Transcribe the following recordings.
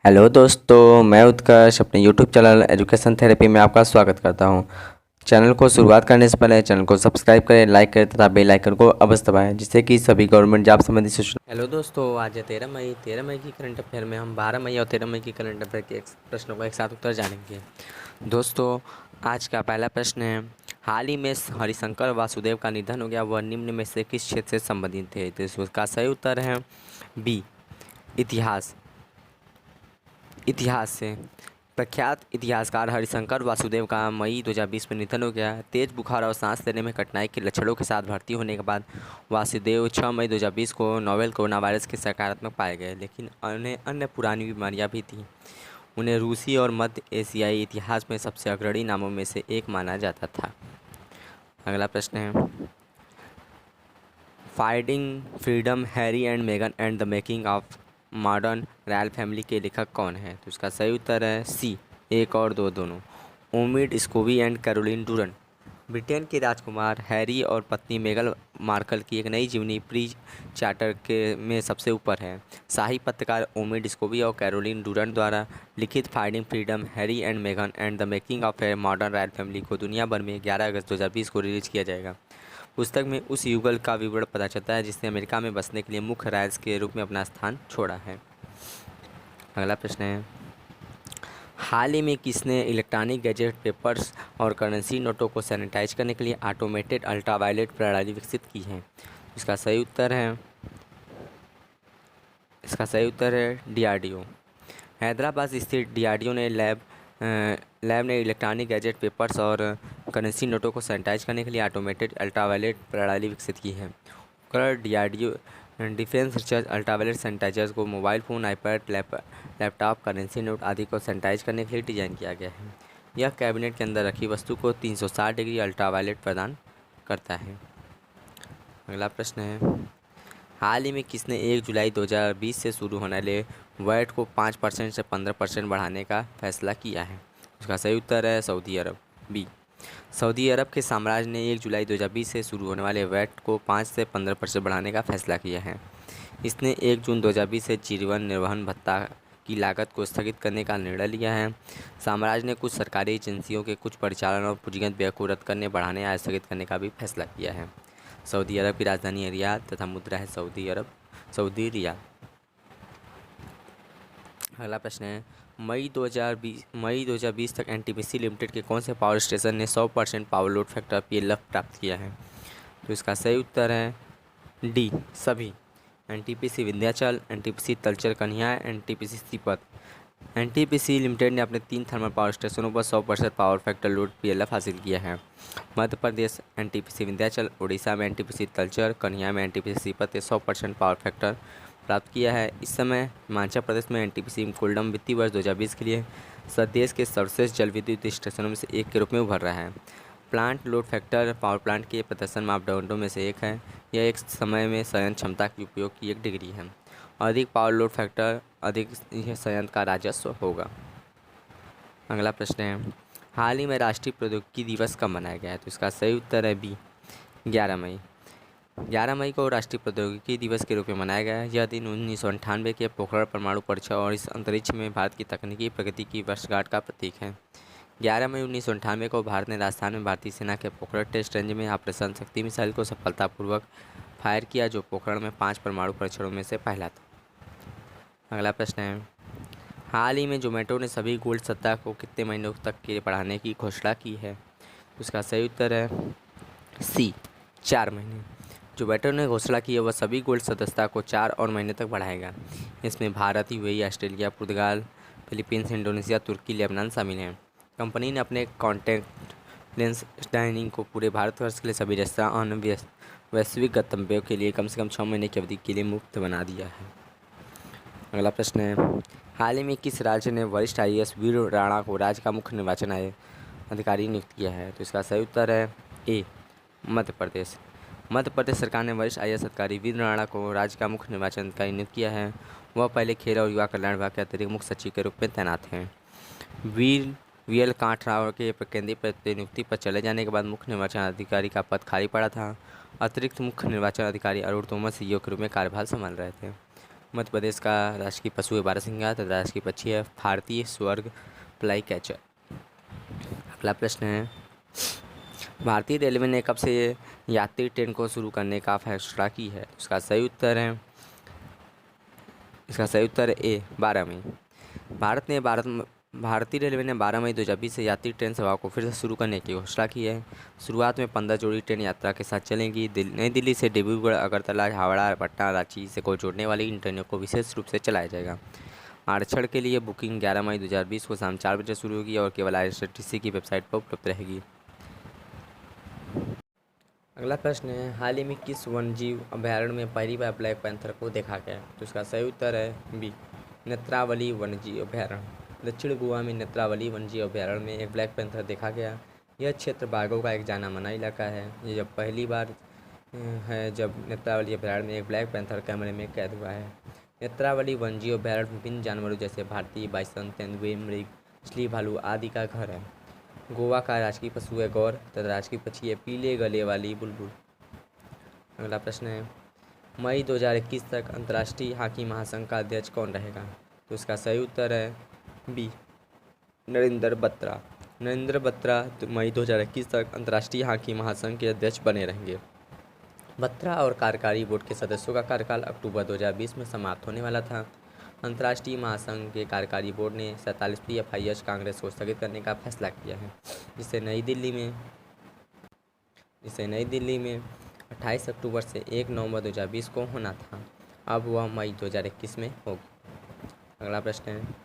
Hello दोस्तों, मैं उत्कर्ष अपने यूट्यूब चैनल एजुकेशन थेरेपी में आपका स्वागत करता हूं। चैनल को शुरुआत करने से पहले चैनल को सब्सक्राइब करें, लाइक करें तथा बेल आइकन को अवश्य दबाएं, जिससे कि सभी गवर्नमेंट जॉब संबंधी सूचना। हेलो दोस्तों, आज है 13 मई की करंट अफेयर में हम 12 मई और 13 मई की करंट अफेयर के प्रश्नों का एक साथ उत्तर जानेंगे। दोस्तों, आज का पहला प्रश्न है, हाल ही में हरिशंकर वासुदेव का निधन हो गया, वह निम्न में से किस क्षेत्र से संबंधित थे? तो इसका सही उत्तर है बी, इतिहास। इतिहास से प्रख्यात इतिहासकार हरिशंकर वासुदेव का मई 2020 में निधन हो गया। तेज बुखार और सांस लेने में कठिनाई के लक्षणों के साथ भर्ती होने के बाद वासुदेव 6 मई 2020 को नोवेल कोरोना वायरस के सकारात्मक पाए गए, लेकिन उन्हें अन्य पुरानी बीमारियां भी थीं। उन्हें रूसी और मध्य एशियाई इतिहास में सबसे अग्रणी नामों में से एक माना जाता था। अगला प्रश्न है, finding freedom, Harry and Megan and the making of modern royal family के लेखक कौन है? तो इसका सही उत्तर है सी, एक और दो दोनों, Omid Scobie and Carolyn Durand. Britain के राजकुमार हैरी और पत्नी मेगन मार्कल की एक नई जीवनी प्री चार्टर के में सबसे ऊपर है। शाही पत्रकार ओमिड स्कोबी और कैरोलिन डूरन द्वारा लिखित finding freedom, Harry and Megan and the making of a modern royal family को दुनिया भर में 11 अगस्त 2020 को रिलीज किया जाएगा। पुस्तक में उस युगल का विवरण पता चलता है जिसने अमेरिका में बसने के लिए मुख्य राज्य के रूप में अपना स्थान छोड़ा है। अगला प्रश्न है, हाल ही में किसने इलेक्ट्रॉनिक गैजेट, पेपर्स और करेंसी नोटों को सैनिटाइज करने के लिए ऑटोमेटेड अल्ट्रावायलेट प्रणाली विकसित की है? इसका सही उत्तर है डीआरडीओ। हैदराबाद स्थित डीआरडीओ ने लैब ने इलेक्ट्रॉनिक गैजेट, पेपर्स और करेंसी नोटों को सैनिटाइज करने के लिए ऑटोमेटेड अल्ट्रावायलेट प्रणाली विकसित की है। उपकरण DRDO defence research ultraviolet sanitisers को mobile phone, iPad, laptop, currency note आदि को सैनिटाइज करने के लिए डिज़ाइन किया गया है। यह कैबिनेट के अंदर रखी वस्तु को 360 डिग्री अल्ट्रावायलेट प्रदान करता है। अगला प्रश्न है, हाल ही में किसने 1 जुलाई 2020 से शुरू होने वाले वैट को 5% से 15% बढ़ाने का फैसला किया है? उसका सही उत्तर है सऊदी अरब, बी। सऊदी अरब के साम्राज्य ने 1 जुलाई 2020 से शुरू होने वाले वैट को 5 से 15% बढ़ाने का फैसला किया है। इसने 1 जून 2020 से जीवन निर्वहन भत्ता की लागत को स्थगित करने का निर्णय लिया है। साम्राज्य ने कुछ सरकारी एजेंसियों के कुछ परिचालन और पूंजीगत व्यय को रद्द करने, बढ़ाने या स्थगित करने का भी फैसला किया है। सऊदी अरब की राजधानी है रियाद तथा मुद्रा है सऊदी रियाल। अगला प्रश्न है, मई 2020 तक एनटीपीसी लिमिटेड के कौन से पावर स्टेशन ने 100% पावर लोड फैक्टर पीएलएफ प्राप्त किया है? तो इसका सही उत्तर है डी, सभी। एनटीपीसी विंध्याचल, एनटीपीसी तलचर कन्या, एनटीपीसी सीपत। एनटीपीसी लिमिटेड ने अपने 3 थर्मल पावर स्टेशनों पर 100% पावर फैक्टर लोड पीएलएफ हासिल किया है। मध्य प्रदेश एनटीपीसी विंध्याचल, उड़ीसा में एनटीपीसी तलचर, कन्या में एनटीपीसी सीपत ने 100% पावर फैक्टर प्राप्त किया है। इस समय हिमाचल प्रदेश में एनटीपीसी कोल्डम वित्तीय वर्ष 2020 के लिए देश के सर्वश्रेष्ठ जल विद्युत स्टेशनों में से एक के रूप में उभर रहा है। Plant load factor power plant के प्रदर्शन मापदंडों में से एक है। यह एक समय में संयंत्र क्षमता के उपयोग की एक डिग्री है। अधिक पावर लोड फैक्टर अधिक यह संयंत्र का राजस्व होगा। अगला प्रश्न है, हाल ही में राष्ट्रीय प्रौद्योगिकी दिवस कब मनाया गया है? तो इसका सही उत्तर है बी, 11 मई। 11 मई को राष्ट्रीय प्रौद्योगिकी दिवस के रूप में मनाया गया है। यह दिन 1998 के पोखरण परमाणु परीक्षण और इस अंतरिक्ष में भारत की तकनीकी प्रगति की वर्षगांठ का प्रतीक है। 11 मई 1998 को भारत ने राजस्थान में भारतीय सेना के पोखरण टेस्ट रेंज में ऑपरेशन शक्ति मिसाइल को सफलतापूर्वक फायर किया, जो पोखरण में 5 परमाणु परीक्षणों में से पहला था। अगला प्रश्न है, हाल ही में जोमेटो ने सभी गोल्ड सत्ता को कितने महीनों तक के बढ़ाने की घोषणा की है? उसका सही उत्तर है सी, 4 महीने। जोमेटो ने घोषणा की है वह सभी गोल्ड सदस्यता को 4 और महीने तक बढ़ाएगा। इसमें भारत, यूएई, ऑस्ट्रेलिया, पुर्तगाल, फिलीपींस, इंडोनेशिया, तुर्की, लेबनान शामिल हैं। कंपनी ने अपने कॉन्टैक्ट लेंस डाइनिंग को पूरे भारतवर्ष के लिए सभी रेस्तरां और वैश्विक गंतव्यों के लिए कम से कम 6 महीने की अवधि के लिए मुफ्त बना दिया है। अगला प्रश्न है, हाल ही में किस राज्य ने वरिष्ठ आईएएस वीर राणा को राज्य का मुख्य निर्वाचन अधिकारी नियुक्त किया है? तो इसका सही उत्तर है ए, मध्य प्रदेश। मध्य प्रदेश सरकार ने वरिष्ठ आईएएस अधिकारी वीर राणा को राज्य का मुख्य निर्वाचन अधिकारी नियुक्त किया है। वह पहले खेल और युवा कल्याण विभाग के अतिरिक्त मुख्य सचिव के रूप में तैनात हैं। वीएल कांठराव के केंद्रीय प्रतिनियुक्ति पर चले जाने के बाद मुख्य निर्वाचन अधिकारी का पद खाली पड़ा था। अतिरिक्त मुख्य निर्वाचन अधिकारी अरुण तोमर सीईओ के रूप में कार्यभार संभाल रहे थे। मध्य प्रदेश का राष्ट्रीय पशु है बारहसिंगा तथा राष्ट्रीय पक्षी है भारतीय स्वर्ग फ्लाई कैचर। अगला प्रश्न है, भारतीय रेलवे ने कब से यात्री ट्रेन को शुरू करने का फैसला की है? इसका सही उत्तर है ए 12 मई। भारतीय रेलवे ने 12 मई 2020 से यात्री ट्रेन सेवा को फिर से शुरू करने की घोषणा की है। शुरुआत में 15 जोड़ी ट्रेन यात्रा के साथ चलेंगी। नई दिल्ली से डिब्रूगढ़, अगरतला, हावड़ा, पटना, रांची से को जोड़ने वाली इन ट्रेनों को विशेष रूप से चलाया जाएगा। आरक्षण के लिए बुकिंग 11 मई 2020 को शाम 4 बजे शुरू होगी और केवल IRCTC की वेबसाइट पर उपलब्ध रहेगी। अगला प्रश्न है, हाल ही में किस वन्यजीव अभयारण्य में पहली बार ब्लैक पैंथर को देखा गया? तो इसका सही उत्तर है बी नेत्रावली वन्यजीव अभयारण्य। दक्षिण गोवा में नेत्रावली वन्यजीव अभयारण्य में एक ब्लैक पैंथर देखा गया। यह क्षेत्र बाघों का एक जाना माना इलाका है। ये जब पहली बार है जब नेत्रावली अभयारण्य में एक ब्लैक पैंथर कैमरे में कैद हुआ है। नेत्रावली वन्यजीव अभयारण्य विभिन्न जानवरों जैसे भारतीय बाइसन, तेंदुए, मृग, मछली, भालू आदि का घर है। गोवा का राष्ट्रीय पशु है गौर तथा राष्ट्रीय पक्षी है पीले गले वाली बुलबुल। अगला प्रश्न है, मई 2021 तक अंतर्राष्ट्रीय हॉकी महासंघ का अध्यक्ष कौन रहेगा? तो इसका सही उत्तर है बी नरेंद्र बत्रा। नरेंद्र बत्रा मई 2021 तक अंतर्राष्ट्रीय हॉकी महासंघ के अध्यक्ष बने रहेंगे। बत्रा और कार्यकारी बोर्ड के सदस्यों का कार्यकाल अक्टूबर 2020 में समाप्त होने वाला था। अंतर्राष्ट्रीय महासंघ के कार्यकारी बोर्ड ने 47वीं FIH कांग्रेस को स्थगित करने का फैसला किया है, जिसे नई दिल्ली में 28 अक्टूबर से 1 नवंबर 2020 को होना था। अब वह मई 2021 में होगी। अगला प्रश्न है,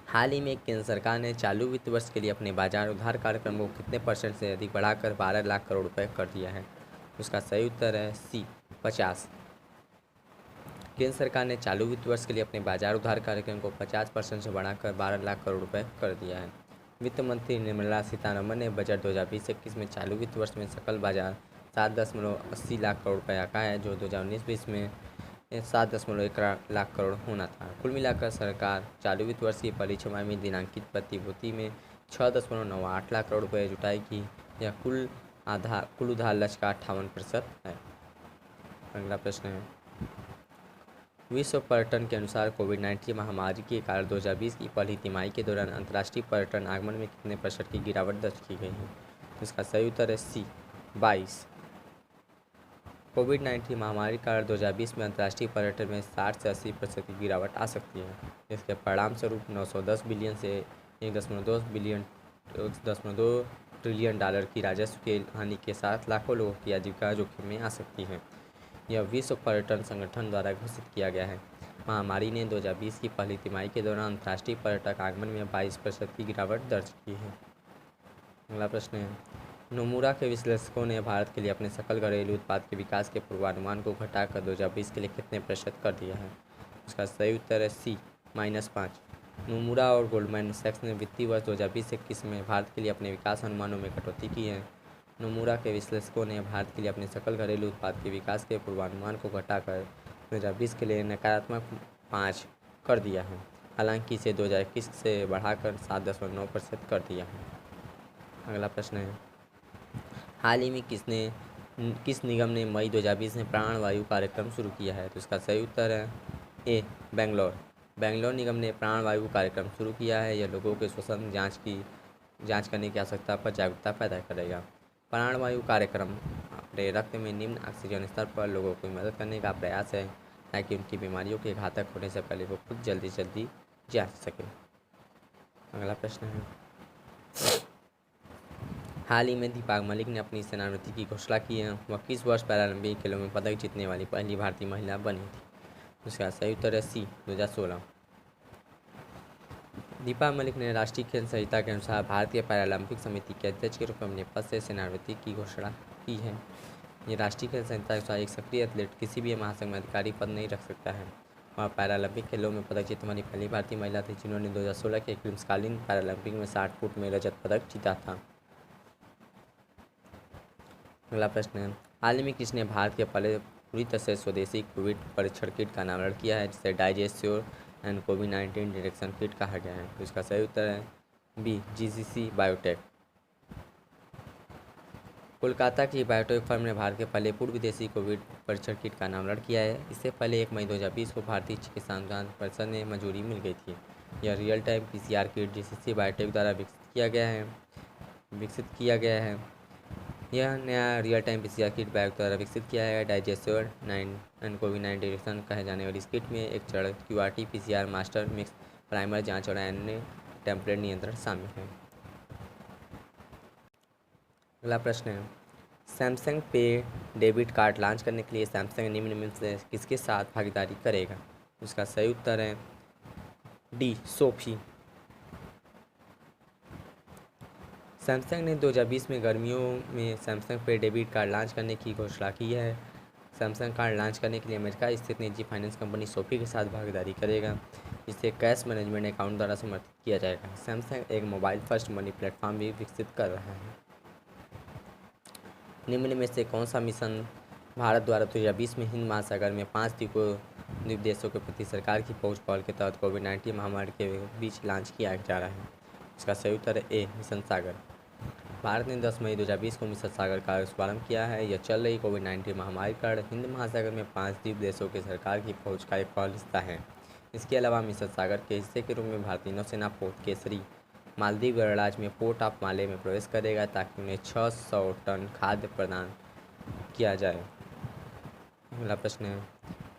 हाल ही में केंद्र सरकार ने चालू वित्त वर्ष के लिए अपने बाजार उधार कार्यक्रम को कितने % से अधिक बढ़ाकर 12 लाख करोड़ रुपए कर दिया है? उसका सही उत्तर है सी 50। केंद्र सरकार ने चालू वित्त वर्ष के लिए अपने बाजार उधार कार्यक्रम को 50% से बढ़ाकर 12 लाख करोड़ रुपए कर दिया है। वित्त मंत्री निर्मला सीतारमण ने बजट 2020-21 में चालू वित्त वर्ष में सकल बाजार 7.80 लाख करोड़ रुपये का है, जो 2019-20 में 7.1 लाख करोड़ होना था। कुल मिलाकर सरकार चालू वित्त वर्ष की पहली छमाही में दिनांकित प्रतिभूति में 6.98 लाख करोड़ रुपये जुटाएगी। यह कुल उधार लक्ष्य का 58% है। अगला प्रश्न है, विश्व पर्यटन के अनुसार कोविड-19 महामारी के कारण 2020 की पहली तिमाही के दौरान अंतर्राष्ट्रीय पर्यटन आगमन में कितने % की गिरावट दर्ज की गई है? इसका सही उत्तर है सी 22। कोविड-19 महामारी के कारण 2020 में अंतर्राष्ट्रीय पर्यटन में 60 से 80% की गिरावट आ सकती है। इसके परिणाम स्वरूप 910 बिलियन से 1.2 ट्रिलियन डॉलर की राजस्व की हानि के साथ लाखों लोगों की आजीविका जोखिम में आ सकती है। यह विश्व पर्यटन संगठन द्वारा घोषित किया गया है। महामारी ने 2020 की पहली तिमाही के दौरान अंतर्राष्ट्रीय पर्यटक आगमन में 22% की गिरावट दर्ज की है। अगला प्रश्न है, नोमुरा के विश्लेषकों ने भारत के लिए अपने सकल घरेलू उत्पाद के विकास के पूर्वानुमान को घटाकर 2020 के लिए कितने % कर दिया है? उसका सही उत्तर है सी -5। नोमुरा और गोल्डमैन सैक्स ने वित्तीय वर्ष 2020-21 में भारत के लिए अपने विकास अनुमानों में कटौती की है। नोमुरा के विश्लेषकों ने भारत के लिए अपने सकल घरेलू उत्पाद के विकास के पूर्वानुमान को घटाकर 2020 के लिए नकारात्मक 5 कर दिया है, हालांकि इसे 2021 से बढ़ाकर 7.9% कर दिया है। अगला प्रश्न है, हाल ही में किस निगम ने मई 2020 में प्राणवायु कार्यक्रम शुरू किया है? तो इसका सही उत्तर है ए बेंगलोर निगम ने प्राणवायु कार्यक्रम शुरू किया है। यह लोगों के श्वसन जांच करने की आवश्यकता पर जागरूकता पैदा करेगा। प्राणवायु कार्यक्रम अपने रक्त में निम्न ऑक्सीजन स्तर पर लोगों की मदद करने का प्रयास है, ताकि उनकी बीमारियों के घातक होने से पहले वो खुद जल्दी जांच सकें। अगला प्रश्न है, हाल ही में दीपा मलिक ने अपनी सेवानिवृत्ति की घोषणा की है। वह किस वर्ष पैरालंपिक खेलों में पदक जीतने वाली पहली भारतीय महिला बनी थी? उसका सही उत्तर है सी 2016। दीपा मलिक ने राष्ट्रीय खेल संहिता के अनुसार भारतीय पैरालंपिक समिति के अध्यक्ष के रूप में अपने पद से सेवानिवृत्ति की घोषणा की है। ये राष्ट्रीय खेल संहिता के अनुसार एक सक्रिय एथलीट किसी भी महासंघ में अधिकारी पद नहीं रख सकता है। वह पैरालंपिक खेलों में पदक जीतने वाली पहली भारतीय महिला थी, जिन्होंने 2016 के ग्रीष्मकालीन पैरालंपिक में 60 फुट में रजत पदक जीता था। अगला प्रश्न है, हाल ही में किसने भारत के पहले पूरी तरह से स्वदेशी कोविड परीक्षण किट का नामकरण किया है, जिसे डाइजेस्योर एंड कोविड-19 डिटेक्शन किट कहा गया है? तो इसका सही उत्तर है बी GCC बायोटेक। कोलकाता की बायोटेक फर्म ने भारत के पहले पूर्व विदेशी कोविड परीक्षण किट का नामकरण किया है। इससे पहले 1 मई 2020 को भारतीय चिकित्सा अनुसंधान परिषद ने मंजूरी मिल गई थी। यह real time PCR kit GCC biotech द्वारा विकसित किया गया है। यह नया real time PCR kit biotech द्वारा विकसित किया है। डाइजेस्टर 9 कोविड-19 डिटेक्शन कहे जाने वाली इस किट में एक चरण QRT PCR master mix primer जांच और अन्य टेम्पलेट नियंत्रण शामिल है। अगला प्रश्न है, सैमसंग पे डेबिट कार्ड लॉन्च करने के लिए सैमसंग निम्न में से किसके साथ भागीदारी करेगा? इसका सही उत्तर है डी, सोफी। सैमसंग ने 2020 में गर्मियों में सैमसंग पे डेबिट कार्ड लॉन्च करने की घोषणा की है। सैमसंग कार्ड लॉन्च करने के लिए अमेरिका स्थित निजी फाइनेंस कंपनी सोफी के साथ भागीदारी करेगा, जिसे कैश मैनेजमेंट अकाउंट द्वारा समर्थित किया जाएगा। सैमसंग एक मोबाइल फर्स्ट मनी प्लेटफॉर्म भी विकसित कर रहा है। निम्न में से कौन सा मिशन भारत द्वारा 2020 में हिंद महासागर में 5 द्वीप देशों के प्रति सरकार की पहुंच पहल के तहत कोविड-19 महामारी के बीच लॉन्च किया जा रहा है? इसका सही उत्तर है ए, मिशन सागर। भारत ने 10 मई 2020 को मिशन सागर का शुभारंभ किया है। यह चल रही कोविड-19 महामारी के कारण हिंद महासागर में 5 द्वीप देशों के सरकार की पहुंच का एक पहल हिस्सा है। इसके अलावा मिशन सागर के हिस्से के रूप में भारतीय नौसेना पोर्ट केसरी मालदीव गणराज्य में पोर्ट ऑफ माले में प्रवेश करेगा, ताकि उन्हें 600 टन खाद्य प्रदान किया जाए। अगला प्रश्न है,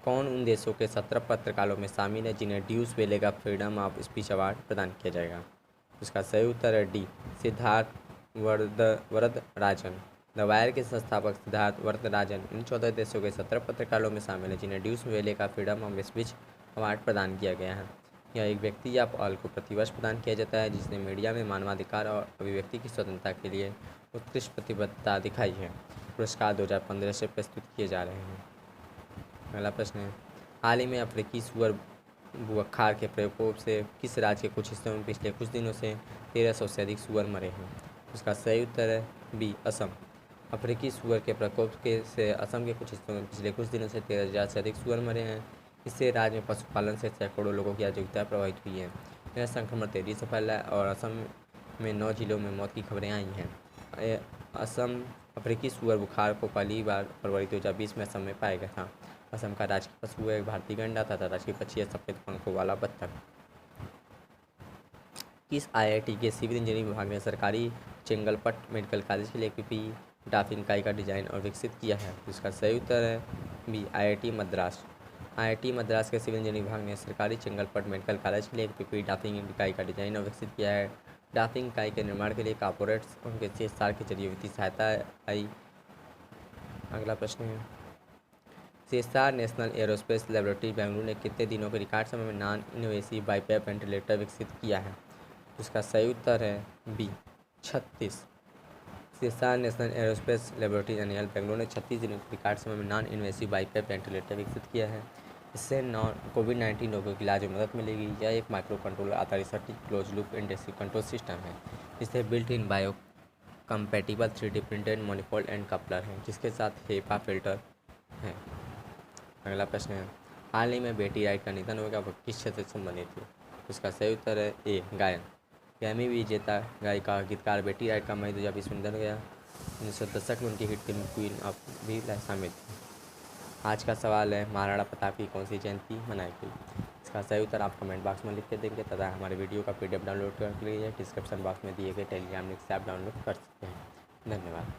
कौन उन देशों के 17 पत्रकारों में शामिल है जिन्हें ड्यूस वेलेगा फ्रीडम ऑफ स्पीच अवार्ड प्रदान किया जाएगा? इसका सही उत्तर है D, Siddharth Varadarajan. The wire के संस्थापक सिद्धार्थ वरदराजन इन 14 देशों के 17 पत्रकारों में शामिल है जिन्हें ड्यूस वेलेगा फ्रीडम ऑफ स्पीच अवार्ड प्रदान किया गया है। यह एक व्यक्ति या पहल को प्रतिवर्ष प्रदान किया जाता है जिसने मीडिया में मानवाधिकार और अभिव्यक्ति की स्वतंत्रता के लिए उत्कृष्ट प्रतिबद्धता दिखाई है। पुरस्कार 2015 से प्रस्तुत किए जा रहे हैं। अगला प्रश्न है, हाल ही में अफ्रीकी सुअर बुखार के प्रकोप से किस राज्य के कुछ हिस्सों में पिछले कुछ दिनों से 1300 से अधिक सुअर मरे हैं? उसका सही उत्तर है बी, असम। अफ्रीकी सुअर के प्रकोप से असम के कुछ हिस्सों में पिछले कुछ दिनों से 13,000 से अधिक सुअर मरे हैं। इससे राज्य में पशुपालन से सैकड़ों लोगों की आजीविका प्रभावित हुई है। यह संक्रमण तेजी से फैला है और असम में 9 जिलों में मौत की खबरें आई हैं। असम अफ्रीकी सुअर बुखार को पहली बार फरवरी 2020 में असम में पाया गया था। असम का राजकीय पशु है भारतीय गैंडा तथा राजकीय पक्षी है सफेद पंखों वाला बत्तख। किस आईआईटी के सिविल इंजीनियरिंग विभाग ने सरकारी चेंगलपट्ट मेडिकल कॉलेज के लिए पीपी डाफिन इकाई का डिजाइन और विकसित किया है? इसका सही उत्तर है B, IIT Madras. IIT Madras के सिविल इंजीनियरिंग विभाग ने सरकारी चेंगलपट्ट मेडिकल कॉलेज के लिए एक पीपी डाफिंग इकाई का डिजाइन और विकसित किया है। डाफिंग इकाई के निर्माण के लिए कॉर्पोरेट्स उनके CSR के जरिए वित्तीय सहायता आई। अगला प्रश्न है, CSR national aerospace laboratory Bengaluru ने कितने दिनों के रिकॉर्ड समय में नॉन इनवेसिव बाईपैप वेंटिलेटर विकसित किया है? उसका सही उत्तर है B, 36। CSR national aerospace laboratory NAL Bengaluru ने 36 दिनों के रिकॉर्ड समय में नॉन इनवेसिव बाईपैप वेंटिलेटर विकसित किया है। इससे कोविड-19 रोगियों के इलाज में मदद मिलेगी। यह एक माइक्रो कंट्रोलर आधारित सटीक close loop intensive control system है। इससे built in biocompatible 3D printed manifold and coupler है, जिसके साथ हेपा फिल्टर है। अगला प्रश्न है, हाल ही में बेटी राइट का निधन हो गया, वह किस क्षेत्र से संबंधित थी? उसका सही उत्तर है ए, गायन। ग्रैमी विजेता गायिका गीतकार बेटी राइट का मई 2020 में निधन हो गया। 1910 में उनकी हिट फिल्म क्वीन ऑफ भी शामिल थी। आज का सवाल है, महाराणा प्रताप की कौन सी जयंती मनाई गई? इसका सही उत्तर आप कमेंट बॉक्स में लिख के देंगे तथा हमारे वीडियो का PDF डाउनलोड करने के लिए डिस्क्रिप्शन बॉक्स में दिए गए टेलीग्राम लिंक से आप डाउनलोड कर सकते हैं। धन्यवाद।